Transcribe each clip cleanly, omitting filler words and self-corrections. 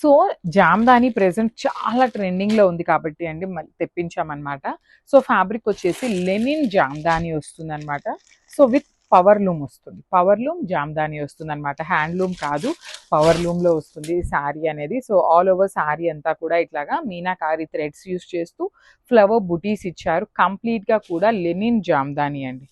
So Jamdani present చాలా ట్రెండింగ్లో ఉంది కాబట్టి అండి మళ్ళీ తెప్పించామన్నమాట. సో ఫ్యాబ్రిక్ వచ్చేసి లెనిన్ జామ్దాని వస్తుంది అనమాట. సో విత్ పవర్ లూమ్ వస్తుంది, పవర్ లూమ్ జామ్దాని వస్తుంది అనమాట. హ్యాండ్లూమ్ కాదు, పవర్ లూమ్లో వస్తుంది శారీ అనేది. సో ఆల్ ఓవర్ శారీ అంతా కూడా ఇట్లాగా మీనాకారి థ్రెడ్స్ యూస్ చేస్తూ ఫ్లవర్ బుటీస్ ఇచ్చారు. కంప్లీట్గా కూడా లెనిన్ జామ్దాని అండి.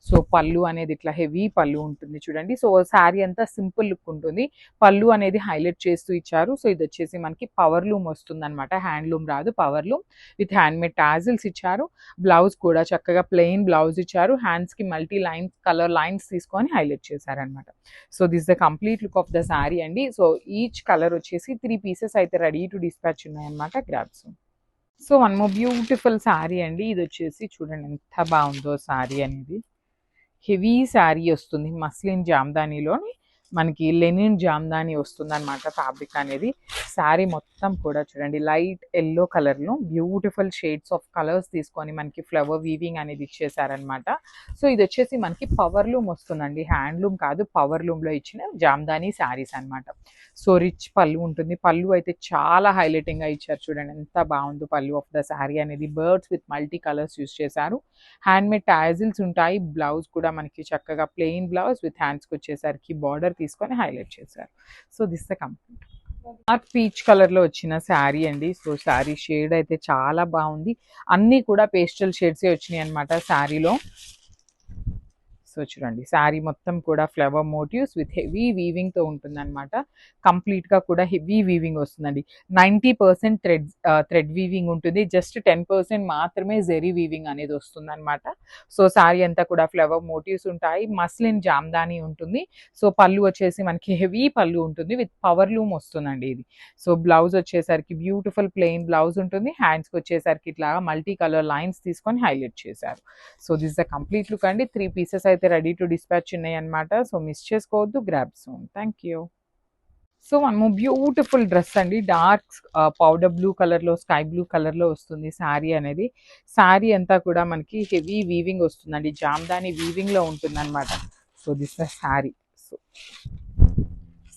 సో పళ్ళు అనేది ఇట్లా హెవీ పళ్ళు ఉంటుంది చూడండి. సో శారీ అంతా సింపుల్ లుక్ ఉంటుంది, పళ్ళు అనేది హైలైట్ చేస్తూ ఇచ్చారు. సో ఇది వచ్చేసి మనకి పవర్ లూమ్ వస్తుంది అనమాట, హ్యాండ్లూమ్ రాదు, power loom with handmade tassels ఇచ్చారు. బ్లౌజ్ కూడా చక్కగా ప్లెయిన్ బ్లౌజ్ ఇచ్చారు. హ్యాండ్స్కి మల్టీ లైన్స్ కలర్ లైన్స్ తీసుకొని హైలైట్ చేశారనమాట. So this the complete look of the sari అండి. సో ఈచ్ కలర్ వచ్చేసి 3 పీసెస్ అయితే రెడీ టు డిస్పాచ్ ఉన్నాయన్నమాట. Grabs. So one more beautiful sari అండి. ఇది వచ్చేసి చూడండి ఎంత బాగుందో శారీ అనేది. హెవీ శారీ వస్తుంది, మస్లిన్ జామ్దానీలోని మనకి లెనిన్ జామ్దాని వస్తుంది అనమాట ఫ్యాబ్రిక్ అనేది. శారీ మొత్తం కూడా చూడండి లైట్ ఎల్లో కలర్లో బ్యూటిఫుల్ షేడ్స్ ఆఫ్ కలర్స్ తీసుకొని మనకి ఫ్లవర్ వీవింగ్ అనేది ఇచ్చేసారనమాట. సో ఇది వచ్చేసి మనకి పవర్ లూమ్ వస్తుందండి, హ్యాండ్లూమ్ కాదు, పవర్ లూమ్లో ఇచ్చిన జామ్దాని శారీస్ అనమాట. సో రిచ్ పళ్ళు ఉంటుంది, పళ్ళు అయితే చాలా హైలైటింగ్గా ఇచ్చారు చూడండి ఎంత బాగుందో పళ్ళు ఆఫ్ ద శారీ అనేది. Birds with multi colours use చేశారు. హ్యాండ్మేడ్ టాజిల్స్ ఉంటాయి. బ్లౌజ్ కూడా మనకి చక్కగా ప్లెయిన్ బ్లౌజ్ విత్ హ్యాండ్స్కి వచ్చేసరికి బార్డర్ తీసుకొని హైలైట్ చేశారు. So this the complete dark peach కలర్లో వచ్చిన శారీ అండి. సో శారీ షేడ్ అయితే చాలా బాగుంది, అన్నీ కూడా పేస్టల్ షేడ్సే వచ్చినాయి అనమాట శారీలో. సో చూడండి శారీ మొత్తం కూడా ఫ్లవర్ మోటివ్స్ విత్ హెవీ వీవింగ్తో ఉంటుందన్నమాట. కంప్లీట్గా కూడా హెవీ వీవింగ్ వస్తుందండి. 90% థ్రెడ్ వీవింగ్ ఉంటుంది, జస్ట్ 10% మాత్రమే జెరీ వీవింగ్ అనేది వస్తుందన్నమాట. సో శారీ అంతా కూడా ఫ్లవర్ మోటివ్స్ ఉంటాయి. మస్లిన్ జామ్దాని ఉంటుంది. సో పళ్ళు వచ్చేసి మనకి హెవీ పళ్ళు ఉంటుంది విత్ పవర్ లూమ్ వస్తుందండి ఇది. సో బ్లౌజ్ వచ్చేసరికి బ్యూటిఫుల్ ప్లెయిన్ బ్లౌజ్ ఉంటుంది. హ్యాండ్స్కి వచ్చేసరికి ఇట్లా మల్టీ కలర్ లైన్స్ తీసుకొని హైలైట్ చేశారు. So this the complete look అండి. 3 పీసెస్ అయితే రెడీ టు డిస్పాచ్ ఉన్నాయి అనమాట. సో మిస్ చేసుకోవద్దు, grab soon. Thank you. So one more beautiful dress అండి. డార్క్ పౌడర్ బ్లూ కలర్లో, స్కై బ్లూ కలర్లో వస్తుంది శారీ అనేది. శారీ అంతా కూడా మనకి హెవీ వీవింగ్ వస్తుందండి, జామ్దాని వీవింగ్లో ఉంటుంది అనమాట. So this the sari. So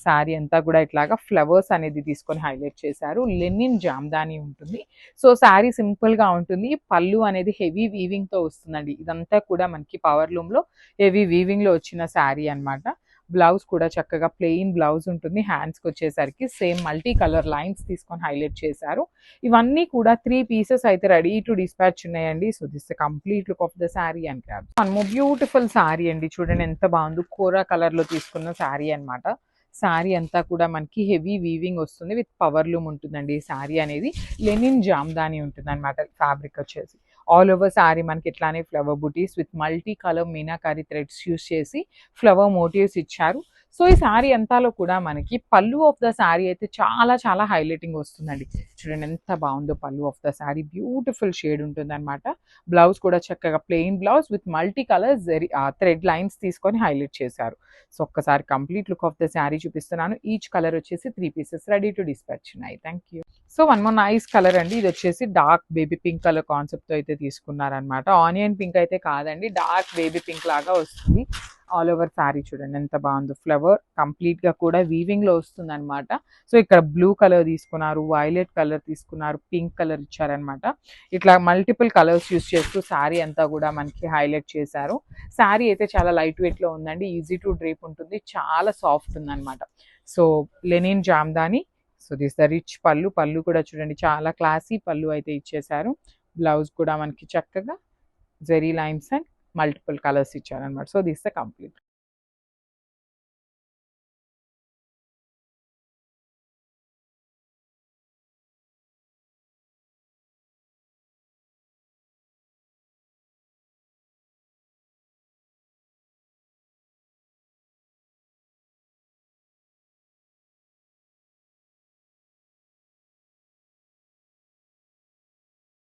sari అంతా కూడా ఇట్లాగా ఫ్లవర్స్ అనేది తీసుకొని హైలైట్ చేశారు. లెనిన్ జామ్దాని ఉంటుంది. సో శారీ సింపుల్గా ఉంటుంది, పళ్ళు అనేది హెవీ వీవింగ్తో వస్తుందండి. ఇదంతా కూడా మనకి పవర్ లూమ్లో హెవీ వీవింగ్లో వచ్చిన శారీ అనమాట. బ్లౌజ్ కూడా చక్కగా ప్లెయిన్ బ్లౌజ్ ఉంటుంది. హ్యాండ్స్కి వచ్చేసరికి సేమ్ మల్టీ కలర్ లైన్స్ తీసుకొని హైలైట్ చేశారు. ఇవన్నీ కూడా 3 పీసెస్ అయితే రెడీ టు డిస్పాచ్ ఉన్నాయండి. So this complete look of the sari and grab. One more beautiful sari అండి. చూడండి ఎంత బాగుందో, కోరా కలర్లో తీసుకున్న శారీ అనమాట. శారీ అంతా కూడా మనకి హెవీ వీవింగ్ వస్తుంది విత్ పవర్ లూమ్ ఉంటుందండి. ఈ శారీ అనేది లెనిన్ జామ్దాని ఉంటుంది అనమాట. ఫ్యాబ్రిక్ వచ్చేసి ఆల్ ఓవర్ శారీ మనకి ఇట్లానే flower buttis with multi colour meenakari threads use చేసి ఫ్లవర్ మోటివ్స్ ఇచ్చారు. సో ఈ శారీ అంతాలో కూడా మనకి పళ్ళు ఆఫ్ ద శారీ అయితే చాలా చాలా హైలైటింగ్ వస్తుందండి. చూడండి ఎంత బాగుందో పళ్ళు of the sari, beautiful shade ఉంటుంది అనమాట. బ్లౌజ్ కూడా చక్కగా plain blouse with multi colours thread lines తీసుకొని హైలైట్ చేశారు. సో ఒక్కసారి complete look of the sari చూపిస్తున్నాను. ఈచ్ కలర్ వచ్చేసి 3 పీసెస్ రెడీ టు డిస్పాచ్ ఉన్నాయి. Thank you. So one more nice colour అండి. ఇది వచ్చేసి డార్క్ బేబీ పింక్ కలర్ కాన్సెప్ట్తో అయితే తీసుకున్నారనమాట. ఆనియన్ పింక్ అయితే కాదండి, డార్క్ బేబీ పింక్ లాగా వస్తుంది. ఆల్ ఓవర్ శారీ చూడండి ఎంత బాగుందో, ఫ్లవర్ కంప్లీట్గా కూడా వీవింగ్లో వస్తుంది అనమాట. సో ఇక్కడ బ్లూ కలర్ తీసుకున్నారు, వైలెట్ కలర్ తీసుకున్నారు, పింక్ కలర్ ఇచ్చారనమాట. ఇట్లా మల్టిపుల్ కలర్స్ యూస్ చేస్తూ శారీ అంతా కూడా మనకి హైలైట్ చేశారు. శారీ అయితే చాలా లైట్ వెయిట్లో ఉందండి, ఈజీ టు డ్రేప్ ఉంటుంది, చాలా సాఫ్ట్ ఉందన్నమాట. So Lenin Jamdani. So this the rich పళ్ళు, పళ్ళు కూడా చూడండి చాలా క్లాసీ పళ్ళు అయితే ఇచ్చేసారు. బ్లౌజ్ కూడా మనకి చక్కగా zari lines and multiple colours ఇచ్చారనమాట. So this the complete.